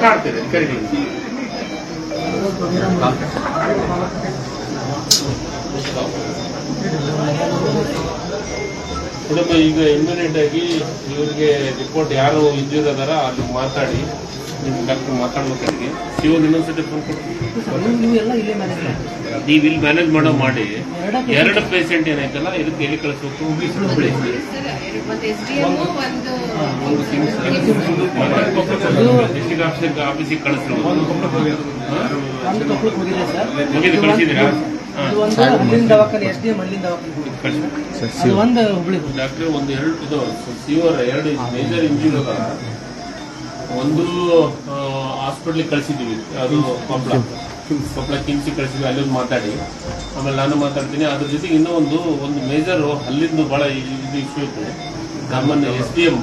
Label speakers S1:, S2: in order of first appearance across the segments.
S1: ಆಟ ಆಡ್ತಿದೆ ಕರೀರಿ. ಮೇಡಮ್ ಈಗ ಇಮ್ಯುನಿಟ್ ಆಗಿ ಇವ್ರಿಗೆ ರಿಪೋರ್ಟ್ ಯಾರು ಇಂಜೂರ್ ಅದಾರ ಅಲ್ಲಿ ಮಾತಾಡಿ ನಿಮ್ಮ ಡಾಕ್ಟರ್ ಮಾತಾಡ್ಬೇಕಾಗಿ ಶಿವನ್ ಇನ್ನೊಂದ್ಸತಿ ಫೋನ್ ಕೊಡ್ತೀವಿ. ನೀವು ಇಲ್ಲಿ ಮ್ಯಾನೇಜ್ ಮಾಡೋ ಮಾಡಿ ಎರಡು ಪೇಷಂಟ್ ಏನಾಯ್ತಲ್ಲ ಇದಕ್ಕೆ ಎಲ್ಲಿ ಕಳಿಸ್ಬೇಕು? ಡಿಸ್ಟ್ರಿಕ್ಟ್ ಆಫೀಸಿಗೆ ಕಳಿಸ್ಬೇಕು. ಕಳಿಸಿದ್ದೀರಾ? ಡಾಕ್ಟ್ರೆ ಒಂದು ಇದು ಸಿವಿಯರ್ ಎರಡು ಮೇಜರ್ ಇಂಜುರಿ ಅದ. ಒಂದು ಹಾಸ್ಪಿಟ್ಲಿಗೆ ಕಳಿಸಿದ್ದೀವಿ, ಅದು ಕೊಪ್ಪಳ ಕಿಮ್ಸಿಗೆ ಕಳಿಸಿದ್ವಿ, ಅಲ್ಲೊಂದು ಮಾತಾಡಿ ಆಮೇಲೆ ನಾನು ಮಾತಾಡ್ತೀನಿ. ಅದ್ರ ಜೊತೆಗೆ ಇನ್ನೂ ಒಂದು ಮೇಜರ್ ಅಲ್ಲಿಂದು ಬಹಳ ಇದು ಇಶ್ಯೂ ಇತ್ತು. ನಮ್ಮನ್ನು SDM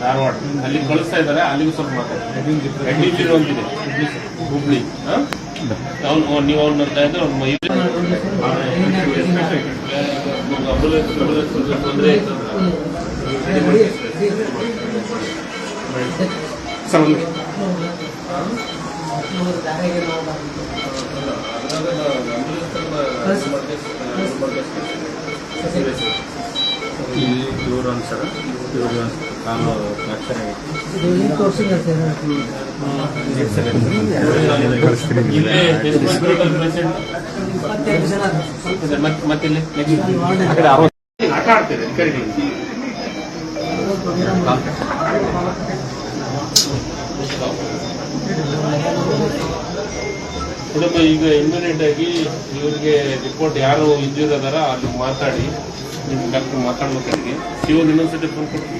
S1: ಧಾರವಾಡ ಅಲ್ಲಿ ಕಳಿಸ್ತಾ ಇದ್ದಾರೆ, ಅಲ್ಲಿಗೂ ಸ್ವಲ್ಪ ಮಾತಾಡ್ತೀನಿ. ಹೆಡ್ ಇಂಜುರಿ ಒಂದಿದೆ ಹುಬ್ಳಿ. ನೀವು ಅವ್ನು ನೋಡ್ತಾ ಇದ್ರೆ ಅವ್ನ ತೊಂದರೆ ಇವರು ಅನ್ಸರ ಇವರು ಕಾಲು ಫ್ರಾಕ್ಚರ್ ಆಟ ಆಡ್ತಿದೆ ಕರೀರಿ. ಮೇಡಮ್ ಈಗ ಇಮ್ಯುನಿಟ್ ಆಗಿ ಇವ್ರಿಗೆ ರಿಪೋರ್ಟ್ ಯಾರು ಇಂಜೂರ್ ಅದಾರ ಅಲ್ಲಿ ಮಾತಾಡಿ ನಿಮ್ಮ ಡಾಕ್ಟರ್ ಮಾತಾಡ್ಬೇಕಾಗಿ ಶಿವನ್ ಇನ್ನೊಂದ್ಸತಿ ಫೋನ್ ಕೊಡ್ತೀವಿ.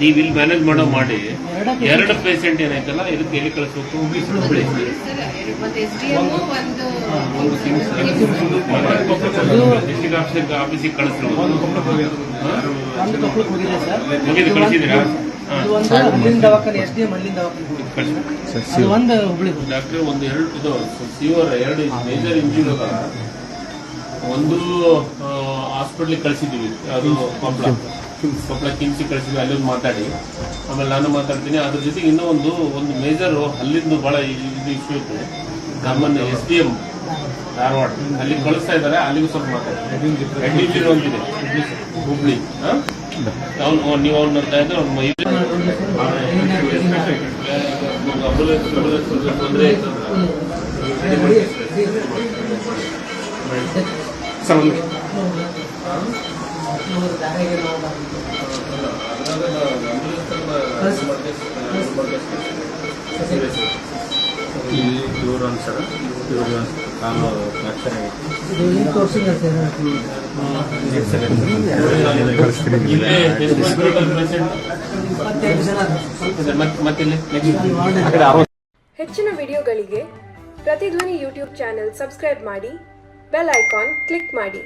S1: ನೀವು ಇಲ್ಲಿ ಮ್ಯಾನೇಜ್ ಮಾಡೋ ಮಾಡಿ ಎರಡು ಪೇಷಂಟ್ ಏನಾಯ್ತಲ್ಲ ಇದಕ್ಕೆ ಎಲ್ಲಿ ಕಳಿಸ್ಬೇಕು? ಡಿಸ್ಟ್ರಿಕ್ಟ್ ಆಫೀಸಿಗೆ ಕಳಿಸ್ಬೇಕು. ಕಳಿಸಿದ್ದೀರಾ? ಡಾಕ್ಟ್ರೆ ಒಂದು ಇದು ಸಿವಿಯರ್ ಎರಡು ಮೇಜರ್ ಇಂಜುರಿ ಅದ. ಒಂದು ಹಾಸ್ಪಿಟ್ಲಿಗೆ ಕಳಿಸಿದ್ದೀವಿ, ಅದು ಕೊಪ್ಪಳ ಕಿಮ್ಸಿಗೆ ಕಳಿಸಿದ್ವಿ, ಅಲ್ಲೊಂದು ಮಾತಾಡಿ ಆಮೇಲೆ ನಾನು ಮಾತಾಡ್ತೀನಿ. ಅದ್ರ ಜೊತೆಗೆ ಇನ್ನೂ ಒಂದು ಮೇಜರ್ ಅಲ್ಲಿಂದು ಬಹಳ ಇದು ಇಶ್ಯೂ ಇತ್ತು. ನಮ್ಮನ್ನು SDM ಧಾರವಾಡ ಅಲ್ಲಿ ಕಳಿಸ್ತಾ ಇದ್ದಾರೆ, ಅಲ್ಲಿಗೂ ಸ್ವಲ್ಪ ಮಾತಾಡ್ತೀನಿ. ಹೆಡ್ ಇಂಜುರಿ ಒಂದಿದೆ ಹುಬ್ಳಿ. ನೀವು ಅವ್ನು ನೋಡ್ತಾ ಇದ್ರೆ ಅವ್ನ ತೊಂದರೆ ಇವರು ಅನ್ಸರ ಇವರು ಕಾಲು ಫ್ರಾಕ್ಚರ್
S2: ಹೆಚ್ಚಿನ ವಿಡಿಯೋಗಳಿಗೆ ಪ್ರತಿಧ್ವನಿ ಯೂಟ್ಯೂಬ್ ಚಾನೆಲ್ ಸಬ್ಸ್ಕ್ರೈಬ್ ಮಾಡಿ, ಬೆಲ್ ಐಕಾನ್ ಕ್ಲಿಕ್ ಮಾಡಿ.